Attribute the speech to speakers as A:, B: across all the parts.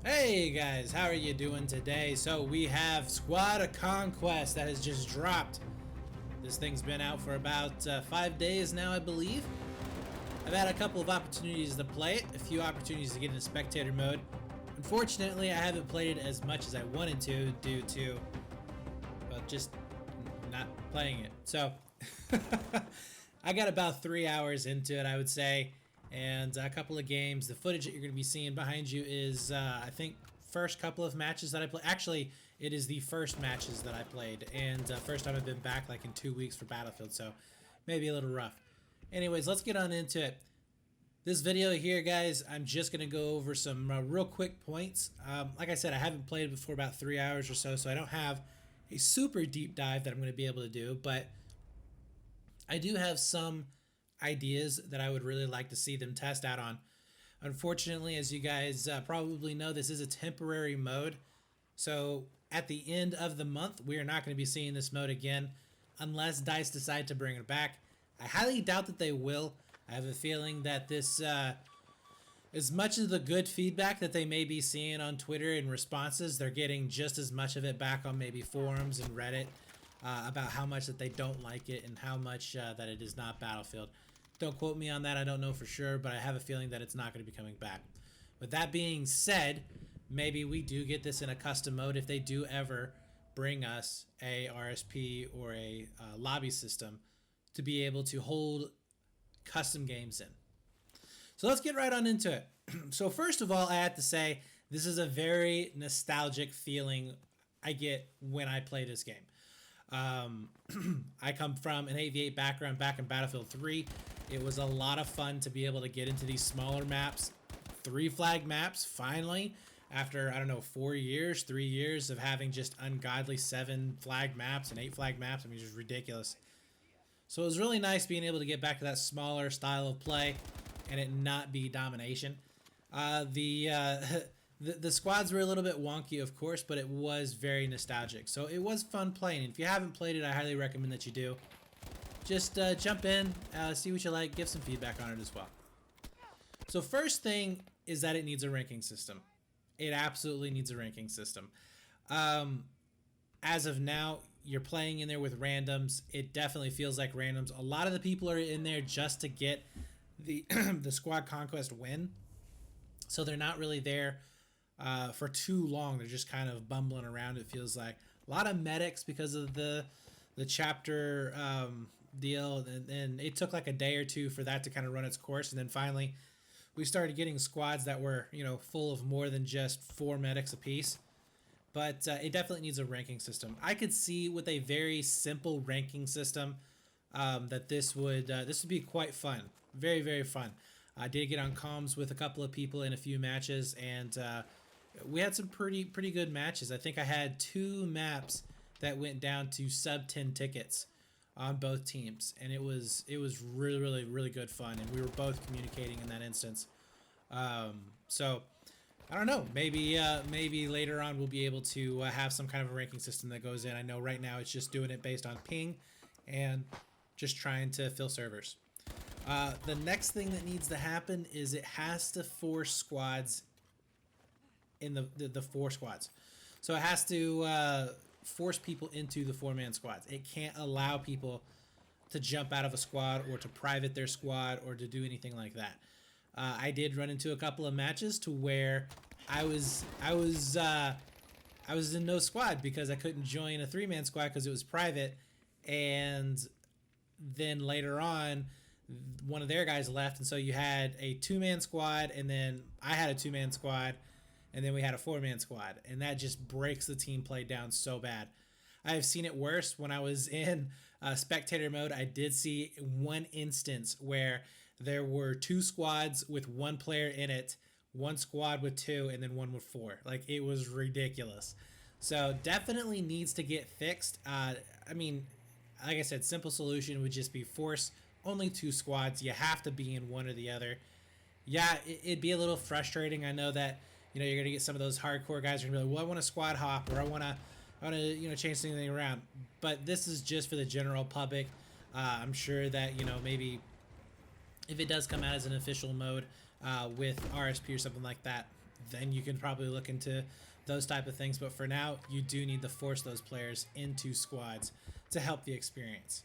A: Hey guys, how are you doing today? So we have Squad of Conquest that has just dropped. This thing's been out for about 5 days now, I believe. I've had a couple of opportunities to play it, a few opportunities to get into spectator mode. Unfortunately, I haven't played it as much as I wanted to due to, well, just not playing it. So I got about 3 hours into it, I would say, and a couple of games. The footage that you're going to be seeing behind you is, I think, first couple of matches that I played. Actually, it is the first matches that I played, and first time I've been back like in 2 weeks for Battlefield, so maybe a little rough. Anyways, let's get on into it. This video here, guys, I'm just going to go over some real quick points. Like I said, I haven't played it for about 3 hours or so, so I don't have a super deep dive that I'm going to be able to do, but I do have some ideas that I would really like to see them test out on. Unfortunately, as you guys probably know, this is a temporary mode. So at the end of the month, we are not going to be seeing this mode again unless DICE decide to bring it back. I highly doubt that they will. I have a feeling that this, as much of the good feedback that they may be seeing on Twitter and responses, they're getting just as much of it back on maybe forums and Reddit about how much that they don't like it and how much that it is not Battlefield. Don't quote me on that, I don't know for sure, but I have a feeling that it's not going to be coming back. With that being said, maybe we do get this in a custom mode if they do ever bring us a RSP or a lobby system to be able to hold custom games in. So let's get right on into it. So first of all, I have to say, this is a very nostalgic feeling I get when I play this game. I come from an 8v8 background back in Battlefield 3. It was a lot of fun to be able to get into these smaller maps, 3 flag maps, finally, after, I don't know, 4 years, 3 years of having just ungodly 7 flag maps and 8 flag maps. I mean, just ridiculous. So it was really nice being able to get back to that smaller style of play and it not be domination. The squads were a little bit wonky, of course, but it was very nostalgic. So it was fun playing. If you haven't played it, I highly recommend that you do. Just jump in, see what you like, give some feedback on it as well. So first thing is that it needs a ranking system. It absolutely needs a ranking system. As of now, you're playing in there with randoms. It definitely feels like randoms. A lot of the people are in there just to get the the squad conquest win. So they're not really there for too long. They're just kind of bumbling around, it feels like. A lot of medics because of the chapter deal, and it took like a day or two for that to kind of run its course, and then finally we started getting squads that were, you know, full of more than just 4 medics apiece. But it definitely needs a ranking system. I could see with a very simple ranking system that this would be quite fun, very, very fun. I did get on comms with a couple of people in a few matches, and we had some pretty good matches. I think I had 2 maps that went down to sub 10 tickets on both teams, and it was really good fun, and we were both communicating in that instance. So I don't know, maybe later on we'll be able to have some kind of a ranking system that goes in. I know right now it's just doing it based on ping and just trying to fill servers. The next thing that needs to happen is it has to force squads in the 4 squads. So it has to force people into the 4-man squads. It can't allow people to jump out of a squad or to private their squad or to do anything like that. I did run into a couple of matches to where I was in no squad because I couldn't join a 3-man squad because it was private, and then later on one of their guys left, and so you had a 2-man squad, and then I had a 2-man squad, and then we had a 4-man squad, and that just breaks the team play down so bad. I have seen it worse. When I was in spectator mode, I did see one instance where there were 2 squads with 1 player in it, 1 squad with 2, and then 1 with 4. Like, it was ridiculous. So definitely needs to get fixed. I mean, like I said, simple solution would just be force only 2 squads. You have to be in one or the other. Yeah, it'd be a little frustrating. I know that, you know, you're gonna get some of those hardcore guys who are gonna be like, well, I want to squad hop, or I want to, you know, change something around. But this is just for the general public. I'm sure that, you know, maybe if it does come out as an official mode with RSP or something like that, then you can probably look into those type of things. But for now, you do need to force those players into squads to help the experience.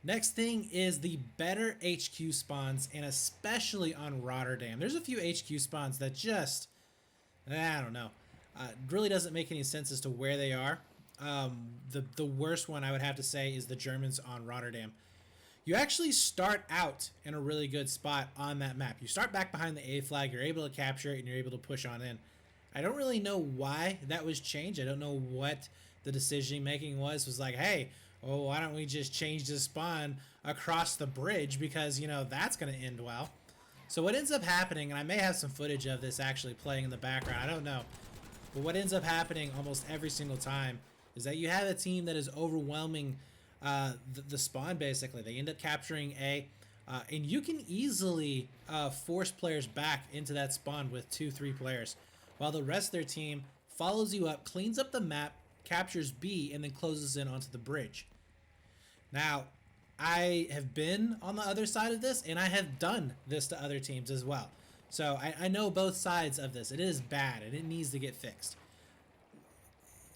A: Next thing is the better HQ spawns, and especially on Rotterdam. There's a few HQ spawns that just, I don't know, really doesn't make any sense as to where they are. The worst one I would have to say is the Germans on Rotterdam. You actually start out in a really good spot on that map. You start back behind the A flag, you're able to capture it, and you're able to push on in. I don't really know why that was changed. I don't know what the decision making was like, hey, oh, why don't we just change the spawn across the bridge, because, you know, that's going to end well. So what ends up happening, and I may have some footage of this actually playing in the background, I don't know, but what ends up happening almost every single time is that you have a team that is overwhelming the spawn, basically. They end up capturing A, and you can easily force players back into that spawn with 2-3 players, while the rest of their team follows you up, cleans up the map, captures B, and then closes in onto the bridge. Now, I have been on the other side of this, and I have done this to other teams as well. So I know both sides of this. It is bad, and it needs to get fixed.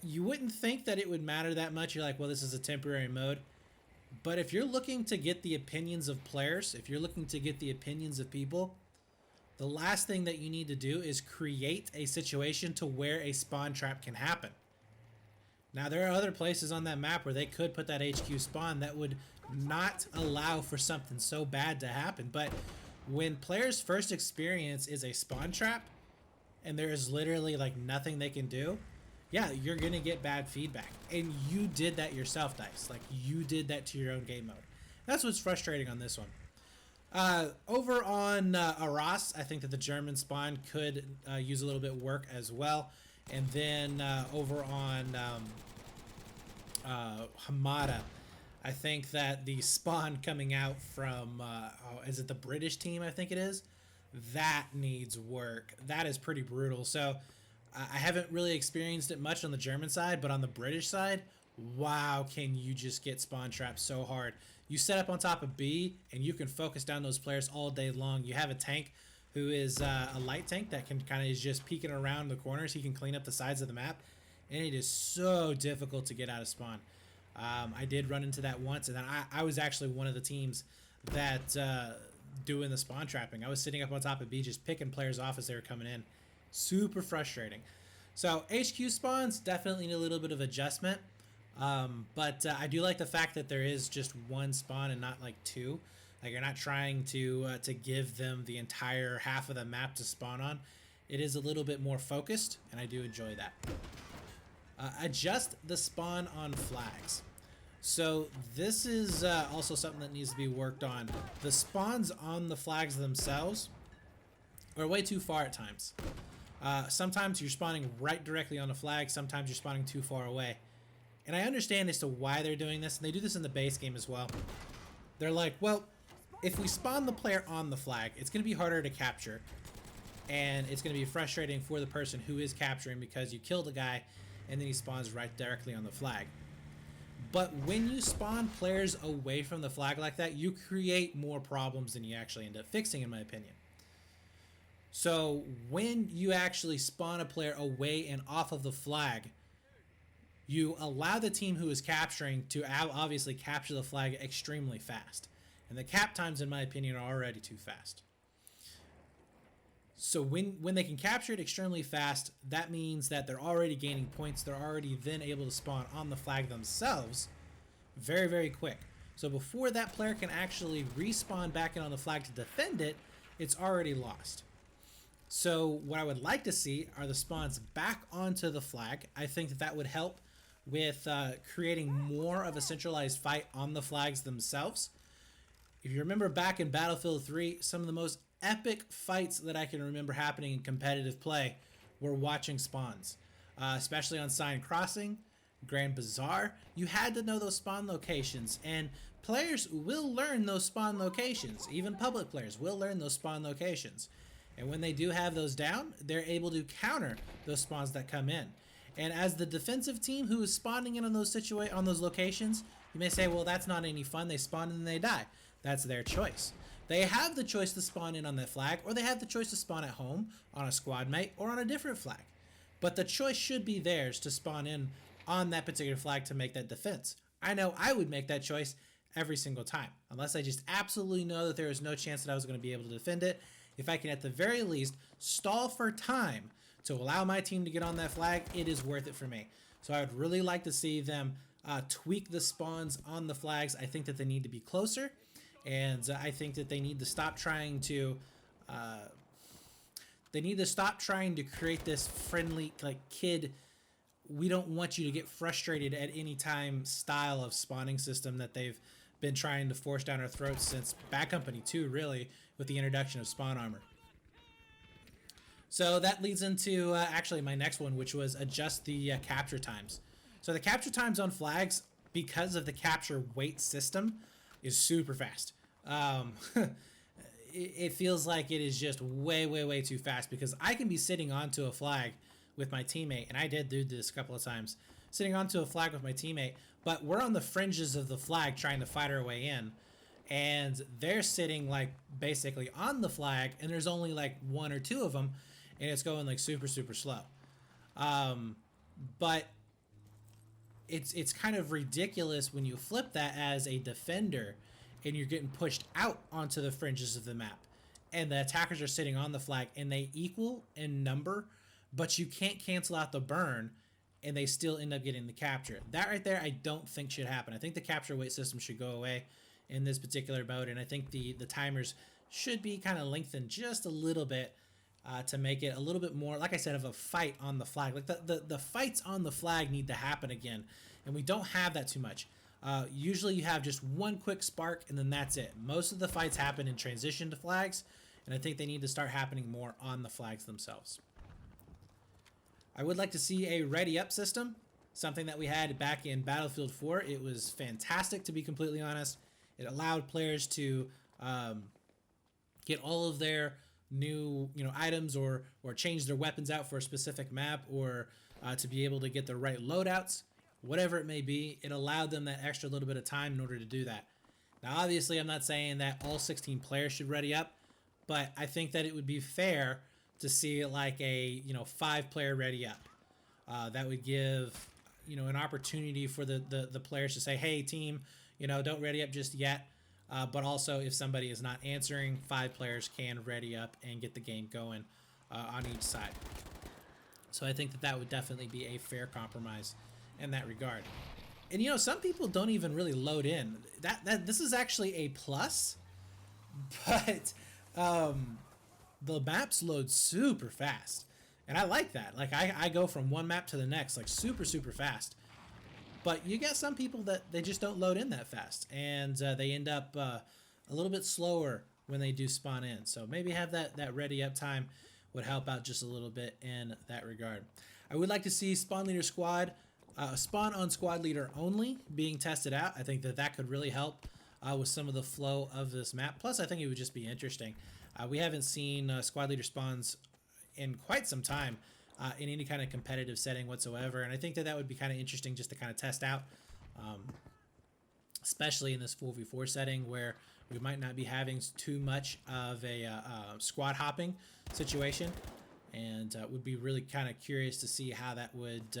A: You wouldn't think that it would matter that much. You're like, well, this is a temporary mode. But if you're looking to get the opinions of players, if you're looking to get the opinions of people, the last thing that you need to do is create a situation to where a spawn trap can happen. Now, there are other places on that map where they could put that HQ spawn that would not allow for something so bad to happen. But when players' first experience is a spawn trap and there is literally like nothing they can do, yeah, you're going to get bad feedback. And you did that yourself, Dice. Like, you did that to your own game mode. That's what's frustrating on this one. Over on Arras, I think that the German spawn could use a little bit of work as well. And then over on Hamada, I think that the spawn coming out from, is it the British team, I think it is? That needs work. That is pretty brutal. So I haven't really experienced it much on the German side, but on the British side, wow, can you just get spawn trapped so hard. You set up on top of B, and you can focus down those players all day long. You have a tank who is a light tank that can kind of is just peeking around the corners. He can clean up the sides of the map, and it is so difficult to get out of spawn. I did run into that once, and then I was actually one of the teams that doing the spawn trapping. I was sitting up on top of B just picking players off as they were coming in. Super frustrating. So HQ spawns definitely need a little bit of adjustment, but I do like the fact that there is just one spawn and not like two. Like, you're not trying to give them the entire half of the map to spawn on. It is a little bit more focused, and I do enjoy that. Adjust the spawn on flags. So this is also something that needs to be worked on. The spawns on the flags themselves are way too far at times. Sometimes you're spawning right directly on a flag. Sometimes you're spawning too far away. And I understand as to why they're doing this, and they do this in the base game as well. They're like, well, if we spawn the player on the flag, it's going to be harder to capture. And it's going to be frustrating for the person who is capturing because you killed a guy and then he spawns right directly on the flag. But when you spawn players away from the flag like that, you create more problems than you actually end up fixing, in my opinion. So when you actually spawn a player away and off of the flag, you allow the team who is capturing to obviously capture the flag extremely fast. And the cap times, in my opinion, are already too fast. So when they can capture it extremely fast, that means that they're already gaining points. They're already then able to spawn on the flag themselves very, very quick. So before that player can actually respawn back in on the flag to defend it, it's already lost. So what I would like to see are the spawns back onto the flag. I think that that would help with creating more of a centralized fight on the flags themselves. If you remember back in Battlefield 3, some of the most epic fights that I can remember happening in competitive play were watching spawns, especially on Sign Crossing, Grand Bazaar. You had to know those spawn locations, and players will learn those spawn locations. Even public players will learn those spawn locations. And when they do have those down, they're able to counter those spawns that come in. And as the defensive team who is spawning in on those locations, you may say, well, that's not any fun. They spawn and then they die. That's their choice. They have the choice to spawn in on that flag, or they have the choice to spawn at home on a squad mate or on a different flag. But the choice should be theirs to spawn in on that particular flag to make that defense. I know I would make that choice every single time, unless I just absolutely know that there is no chance that I was going to be able to defend it. If I can at the very least stall for time to allow my team to get on that flag, it is worth it for me. So I would really like to see them tweak the spawns on the flags. I think that they need to be closer, and I think that they need to stop trying to create this friendly, like, kid, we don't want you to get frustrated at any time style of spawning system that they've been trying to force down our throats since Bad Company 2, really, with the introduction of spawn armor. So that leads into actually my next one, which was adjust the capture times. So the capture times on flags, because of the capture weight system, is super fast. It feels like it is just way too fast, because I can be sitting onto a flag with my teammate, and I did do this a couple of times, sitting onto a flag with my teammate, but we're on the fringes of the flag trying to fight our way in, and they're sitting like basically on the flag, and there's only like one or two of them, and it's going like super slow. But it's kind of ridiculous when you flip that as a defender and you're getting pushed out onto the fringes of the map, and the attackers are sitting on the flag, and they equal in number, but you can't cancel out the burn, and they still end up getting the capture. That right there, I don't think should happen. I think the capture weight system should go away in this particular mode, and I think the timers should be kind of lengthened just a little bit to make it a little bit more, like I said, of a fight on the flag. Like the fights on the flag need to happen again, and we don't have that too much. Usually you have just one quick spark, and then that's it. Most of the fights happen in transition to flags, and I think they need to start happening more on the flags themselves. I would like to see a ready up system, something that we had back in Battlefield 4. It was fantastic, to be completely honest. It allowed players to get all of their new items, or change their weapons out for a specific map, or to be able to get the right loadouts, whatever it may be. It allowed them that extra little bit of time in order to do that. Now, obviously, I'm not saying that all 16 players should ready up, but I think that it would be fair to see like a 5-player ready up. That would give an opportunity for the players to say, hey team, don't ready up just yet. But also, if somebody is not answering, 5 players can ready up and get the game going on each side. So I think that would definitely be a fair compromise in that regard. And some people don't even really load in. This is actually a plus, but the maps load super fast, and I like that. Like I go from one map to the next like super fast. But you get some people that they just don't load in that fast, and they end up a little bit slower when they do spawn in. So maybe have that ready up time would help out just a little bit in that regard. I would like to see spawn leader squad, spawn on squad leader only being tested out. I think that could really help with some of the flow of this map. Plus, I think it would just be interesting. We haven't seen squad leader spawns in quite some time in any kind of competitive setting whatsoever, and I think that would be kind of interesting just to kind of test out, especially in this 4v4 setting where we might not be having too much of a squad hopping situation, and would be really kind of curious to see how that would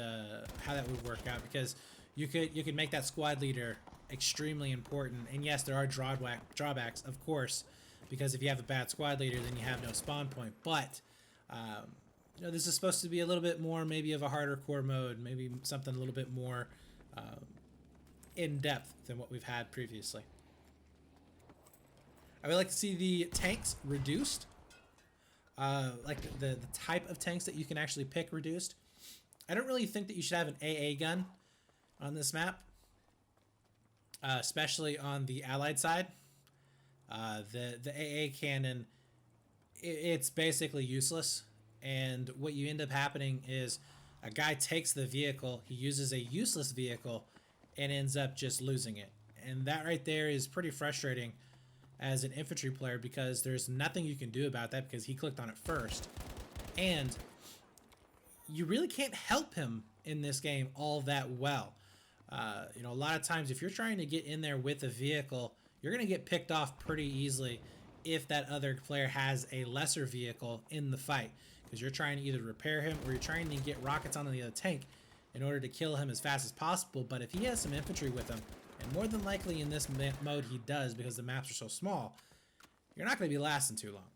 A: work out, because you could make that squad leader extremely important. And yes, there are drawbacks, of course, because if you have a bad squad leader, then you have no spawn point. But this is supposed to be a little bit more maybe of a harder core mode, maybe something a little bit more in depth than what we've had previously. I would like to see the tanks reduced, like the type of tanks that you can actually pick reduced. I don't really think that you should have an AA gun on this map, especially on the allied side. The AA cannon, it's basically useless, and what you end up happening is a guy takes the vehicle, he uses a useless vehicle, and ends up just losing it. And that right there is pretty frustrating as an infantry player, because there's nothing you can do about that because he clicked on it first, and you really can't help him in this game all that well. A lot of times if you're trying to get in there with a vehicle, you're going to get picked off pretty easily, if that other player has a lesser vehicle in the fight, because you're trying to either repair him or you're trying to get rockets onto the other tank in order to kill him as fast as possible. But if he has some infantry with him, and more than likely in this mode he does because the maps are so small, you're not going to be lasting too long.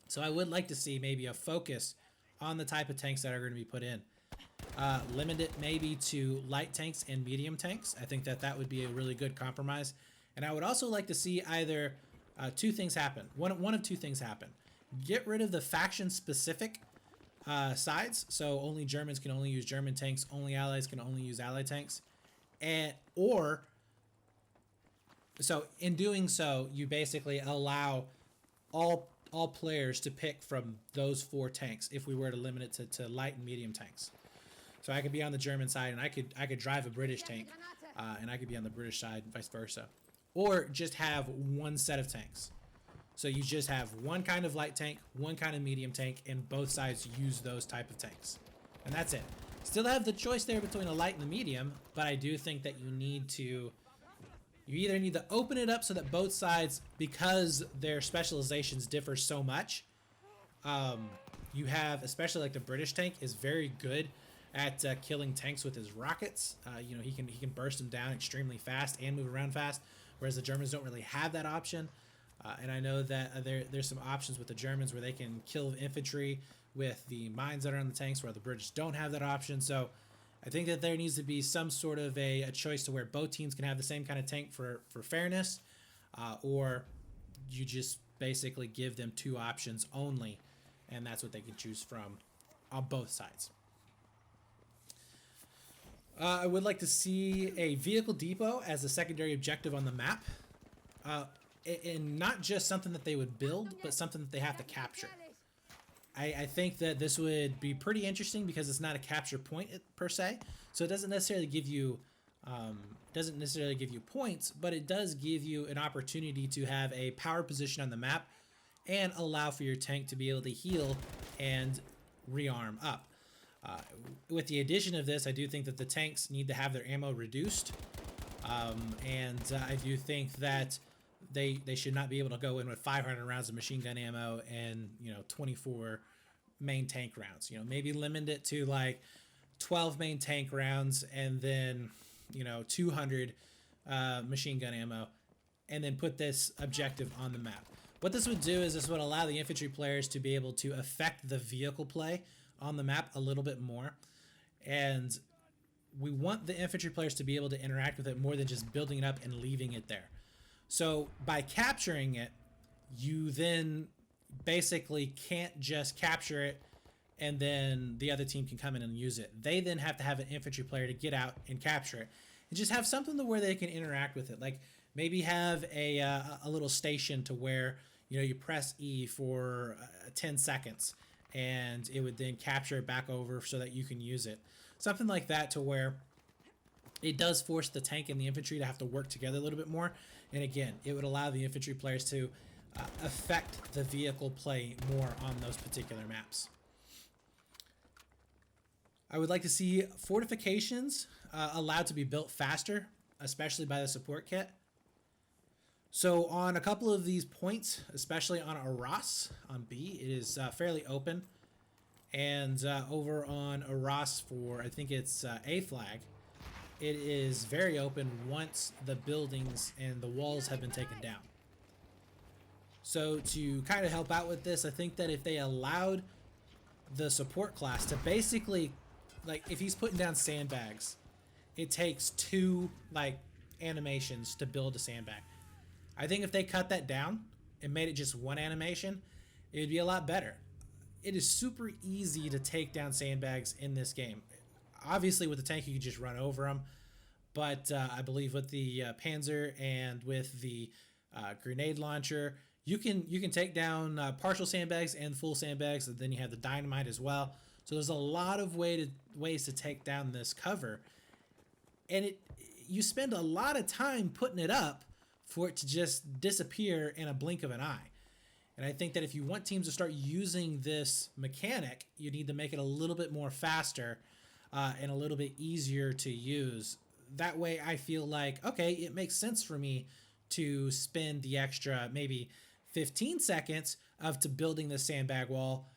A: So I would like to see maybe a focus on the type of tanks that are going to be put in. Limit it maybe to light tanks and medium tanks. I think that that would be a really good compromise. And I would also like to see either two things happen. One of two things happen. Get rid of the faction-specific sides, so only Germans can only use German tanks, only Allies can only use Allied tanks, so in doing so, you basically allow all players to pick from those 4 tanks if we were to limit it to light and medium tanks. So I could be on the German side and I could drive a British tank, and I could be on the British side and vice versa. Or just have one set of tanks. So you just have one kind of light tank, one kind of medium tank, and both sides use those type of tanks. And that's it. Still have the choice there between a light and a medium, but I do think that you either need to open it up so that both sides, because their specializations differ so much, you have, especially like the British tank is very good at killing tanks with his rockets. You know, he can burst them down extremely fast and move around fast, whereas the Germans don't really have that option. And I know that there's some options with the Germans where they can kill infantry with the mines that are on the tanks, where the British don't have that option. So I think that there needs to be some sort of a choice to where both teams can have the same kind of tank for fairness, or you just basically give them 2 options only, and that's what they can choose from on both sides. I would like to see a vehicle depot as a secondary objective on the map. And not just something that they would build, but something that they have to capture. I think that this would be pretty interesting because it's not a capture point per se, so it doesn't necessarily give you points, but it does give you an opportunity to have a power position on the map and allow for your tank to be able to heal and rearm up. With the addition of this, I do think that the tanks need to have their ammo reduced, and I do think that they should not be able to go in with 500 rounds of machine gun ammo and 24 main tank rounds. Maybe limit it to like 12 main tank rounds and then 200 machine gun ammo, and then put this objective on the map. What this would do is this would allow the infantry players to be able to affect the vehicle play on the map a little bit more, and we want the infantry players to be able to interact with it more than just building it up and leaving it there. So by capturing it, you then basically can't just capture it and then the other team can come in and use it. They then have to have an infantry player to get out and capture it, and just have something to where they can interact with it. Like maybe have a little station to where you press E for 10 seconds and it would then capture it back over so that you can use it. Something like that, to where it does force the tank and the infantry to have to work together a little bit more. And again, it would allow the infantry players to affect the vehicle play more on those particular maps. I would like to see fortifications allowed to be built faster, especially by the support kit. So on a couple of these points, especially on Arras on B, it is fairly open. And over on Arras for, I think it's A flag, it is very open once the buildings and the walls have been taken down. So to kind of help out with this, I think that if they allowed the support class to basically, like if he's putting down sandbags, it takes 2 like animations to build a sandbag. I think if they cut that down and made it just 1 animation, it would be a lot better. It is super easy to take down sandbags in this game. Obviously, with the tank, you can just run over them. But I believe with the Panzer and with the grenade launcher, you can take down partial sandbags and full sandbags, and then you have the dynamite as well. So there's a lot of ways to take down this cover, and you spend a lot of time putting it up for it to just disappear in a blink of an eye. And I think that if you want teams to start using this mechanic, you need to make it a little bit more faster and a little bit easier to use. That way I feel like, okay, it makes sense for me to spend the extra maybe 15 seconds of to building the sandbag wall,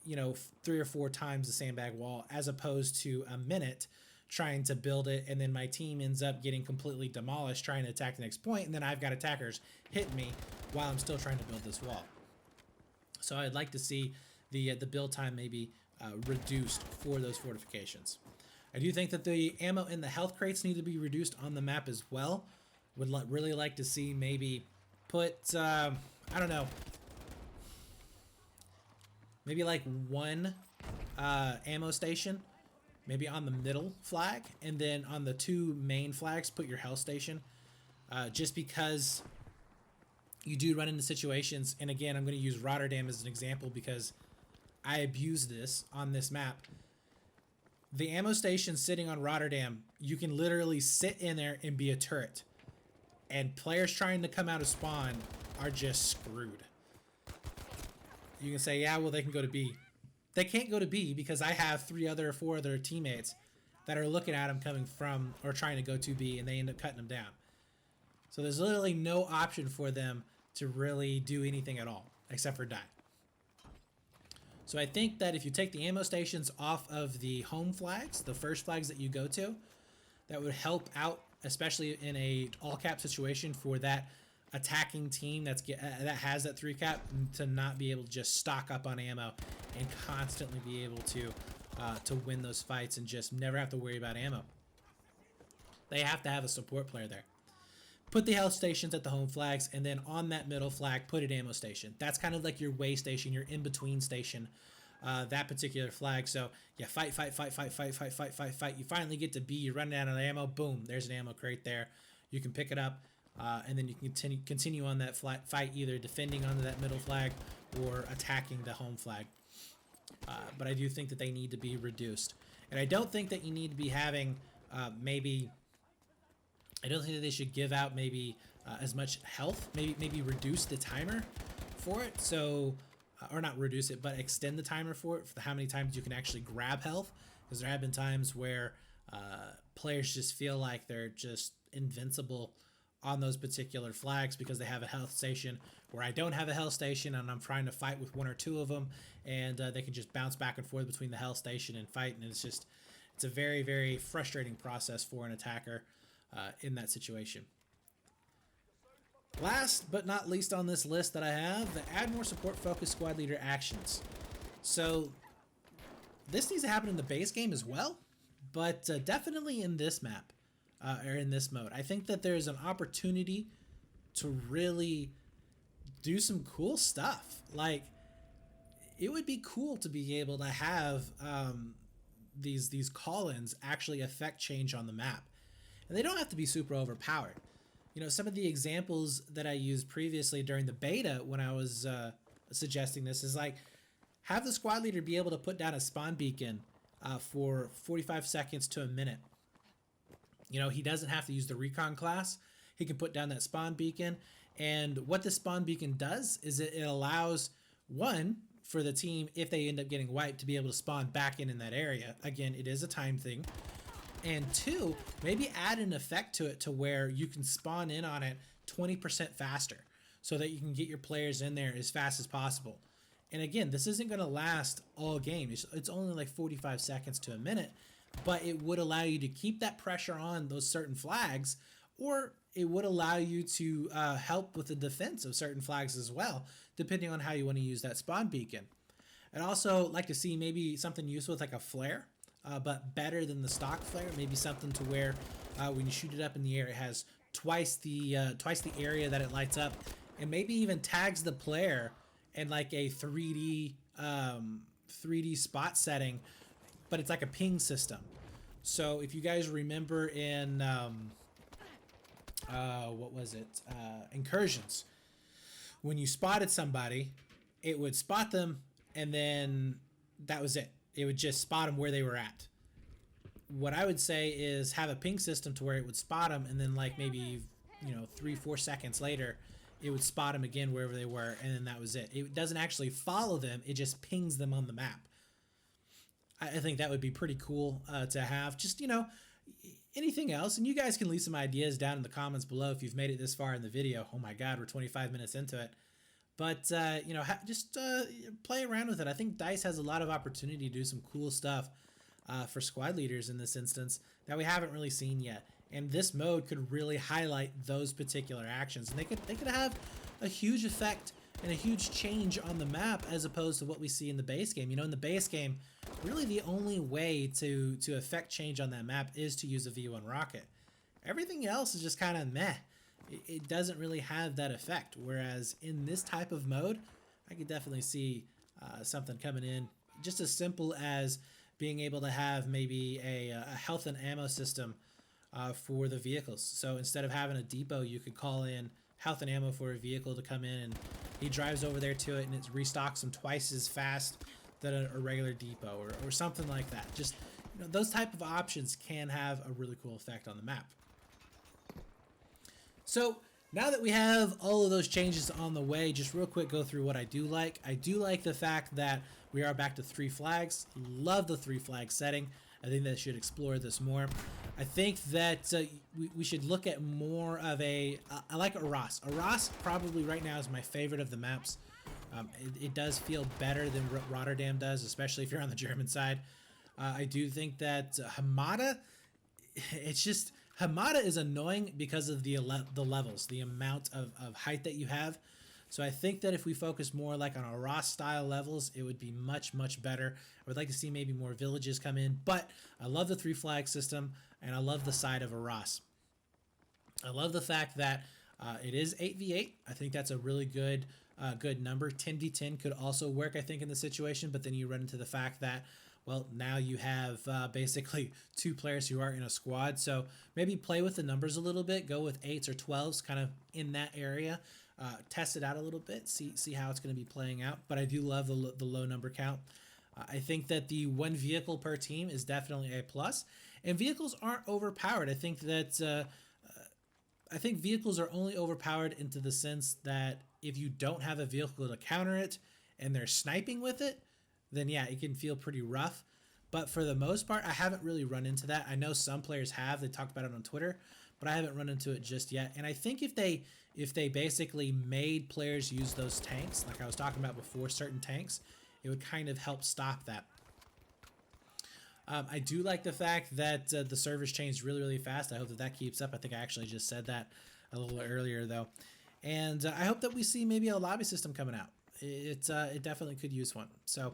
A: you know, 3 or 4 times the sandbag wall, as opposed to a minute trying to build it, and then my team ends up getting completely demolished trying to attack the next point, and then I've got attackers hitting me while I'm still trying to build this wall. So I'd like to see the build time maybe reduced for those fortifications. I do think that the ammo and the health crates need to be reduced on the map as well. Would really like to see maybe put, I don't know, maybe like one ammo station, maybe on the middle flag, and then on the 2 main flags put your health station, just because you do run into situations. And again, I'm going to use Rotterdam as an example because I abuse this on this map. The ammo station sitting on Rotterdam, you can literally sit in there and be a turret, and players trying to come out of spawn are just screwed. You can say, yeah, well, they can go to B. They can't go to B because I have 4 other teammates that are looking at them coming from or trying to go to B, and they end up cutting them down. So there's literally no option for them to really do anything at all except for die. So I think that if you take the ammo stations off of the home flags, the first flags that you go to, that would help out, especially in a all-cap situation for that attacking team that has that 3-cap, to not be able to just stock up on ammo and constantly be able to win those fights and just never have to worry about ammo. They have to have a support player there. Put the health stations at the home flags, and then on that middle flag, put an ammo station. That's kind of like your way station, your in-between station, that particular flag. So yeah, fight. You finally get to B, you're running out of ammo, boom, there's an ammo crate there. You can pick it up, and then you can continue on that fight, either defending onto that middle flag or attacking the home flag. But I do think that they need to be reduced. And I don't think that you need to be having I don't think that they should give out maybe as much health. Maybe reduce the timer for it. So, or not reduce it, but extend the timer for it, for how many times you can actually grab health. Because there have been times where players just feel like they're just invincible on those particular flags because they have a health station, where I don't have a health station and I'm trying to fight with 1 or 2 of them, and they can just bounce back and forth between the health station and fight, and it's a very, very frustrating process for an attacker in that situation. Last but not least on this list that I have, the add more support focused squad leader actions. So this needs to happen in the base game as well, but definitely in this map, or in this mode. I think that there's an opportunity to really do some cool stuff. Like, it would be cool to be able to have these call-ins actually affect change on the map. And they don't have to be super overpowered. You know, some of the examples that I used previously during the beta when I was suggesting this is like, have the squad leader be able to put down a spawn beacon for 45 seconds to a minute. You know, he doesn't have to use the recon class. He can put down that spawn beacon. And what the spawn beacon does is it allows, one, for the team, if they end up getting wiped, to be able to spawn back in that area. Again, it is a time thing. And 2, maybe add an effect to it to where you can spawn in on it 20% faster, so that you can get your players in there as fast as possible. And again, this isn't going to last all game. It's only like 45 seconds to a minute, but it would allow you to keep that pressure on those certain flags, or it would allow you to help with the defense of certain flags as well, depending on how you want to use that spawn beacon. I'd also like to see maybe something useful with like a flare. But better than the stock flare, maybe something to where when you shoot it up in the air, it has twice the area that it lights up, and maybe even tags the player in like a 3D spot setting, but it's like a ping system. So if you guys remember in what was it, Incursions, when you spotted somebody, it would spot them, and then that was it. It would just spot them where they were at. What I would say is have a ping system to where it would spot them, and then like maybe, 3-4 seconds later, it would spot them again wherever they were, and then that was it. It doesn't actually follow them, it just pings them on the map. I think that would be pretty cool to have. Just, anything else, and you guys can leave some ideas down in the comments below if you've made it this far in the video. Oh my god, we're 25 minutes into it. But just play around with it. I think Dice has a lot of opportunity to do some cool stuff for squad leaders in this instance that we haven't really seen yet. And this mode could really highlight those particular actions, and they could have a huge effect and a huge change on the map as opposed to what we see in the base game. In the base game, really the only way to affect change on that map is to use a V1 rocket. Everything else is just kind of meh. It doesn't really have that effect. Whereas in this type of mode, I could definitely see something coming in just as simple as being able to have maybe a health and ammo system for the vehicles. So instead of having a depot, you could call in health and ammo for a vehicle to come in, and he drives over there to it, and it restocks them twice as fast than a regular depot, or something like that. Just those type of options can have a really cool effect on the map. So now that we have all of those changes on the way, just real quick go through what I do like. I do like the fact that we are back to 3 flags. Love the 3 flag setting. I think that should explore this more. I think that we should look at more of I like Arras. Arras probably right now is my favorite of the maps. It does feel better than Rotterdam does, especially if you're on the German side. I do think that Hamada, it's just... Hamada is annoying because of the levels, the amount of height that you have. So I think that if we focus more like on Arras style levels, it would be much, much better. I would like to see maybe more villages come in, but I love the 3 flag system, and I love the side of Arras. I love the fact that it is 8v8. I think that's a really good number. 10v10 could also work, I think, in the situation, but then you run into the fact that, well, now you have basically 2 players who are in a squad. So maybe play with the numbers a little bit. Go with 8s or 12s kind of in that area. Test it out a little bit. See how it's going to be playing out. But I do love the low number count. I think that the 1 vehicle per team is definitely a plus. And vehicles aren't overpowered. I think that... I think vehicles are only overpowered into the sense that if you don't have a vehicle to counter it and they're sniping with it, then yeah, it can feel pretty rough. But for the most part, I haven't really run into that. I know some players have. They talked about it on Twitter, but I haven't run into it just yet. And I think if they basically made players use those tanks, like I was talking about before, certain tanks, it would kind of help stop that. I do like the fact that the servers changed really, really fast. I hope that that keeps up. I think I actually just said that a little earlier, though. And I hope that we see maybe a lobby system coming out. It definitely could use one. So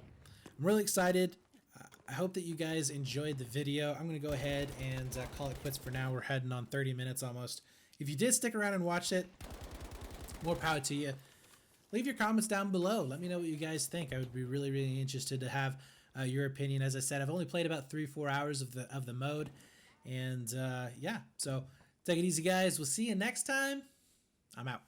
A: I'm really excited. I hope that you guys enjoyed the video. I'm going to go ahead and call it quits for now. We're heading on 30 minutes almost. If you did stick around and watch it, more power to you. Leave your comments down below. Let me know what you guys think. I would be really, really interested to have your opinion. As I said, I've only played about 3-4 hours of the mode, and yeah, so take it easy, guys. We'll see you next time. I'm out.